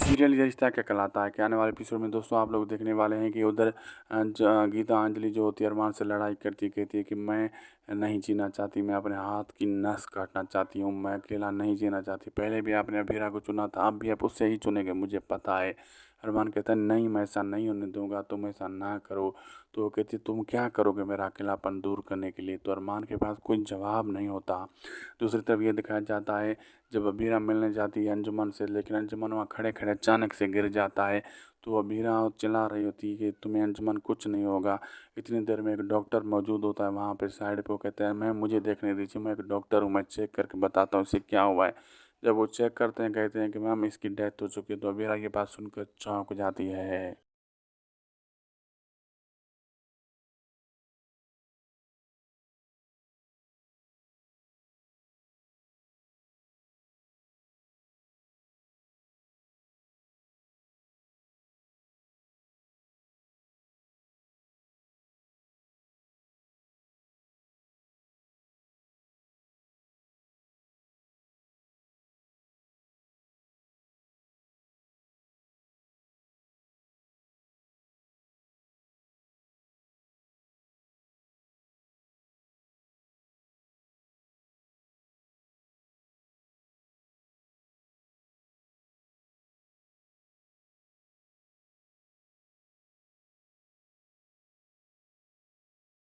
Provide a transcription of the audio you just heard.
Serial ये रिश्ता क्या कहलाता है के आने वाले एपिसोड में दोस्तों आप लोग देखने वाले हैं कि उधर गीता अंजलि जो होती है अरमान से लड़ाई करती कहती है कि मैं नहीं जीना चाहती, मैं अपने हाथ की नस काटना चाहती हूँ, मैं अकेला नहीं जीना चाहती। पहले भी आपने अभीरा को चुना था, अब भी आप उससे ही चुनेंगे मुझे पता है। अरमान कहता है नहीं मैं ऐसा नहीं होने दूंगा, तुम ऐसा ना करो। तो वो कहती है तुम क्या करोगे मेरा अकेलापन दूर करने के लिए। तो अरमान के पास कोई जवाब नहीं होता। दूसरी तरफ ये दिखाया जाता है जब अभीरा मिलने जाती है अंजुमन से, लेकिन अंजुमन वहाँ खड़े खड़े अचानक से गिर जाता है। तो अभीरा चिल्ला रही होती है कि तुम्हें अंजुमन कुछ नहीं होगा। इतनी देर में एक डॉक्टर मौजूद होता है वहाँ पे साइड पे। वो कहता है मैम मुझे देखने दीजिए, मैं एक डॉक्टर हूँ, मैं चेक करके बताता हूँ इसे क्या हुआ है। जब वो चेक करते हैं कहते हैं कि मैम इसकी डेथ हो चुकी है। तो अभीरा ये बात सुनकर चौंक जाती है।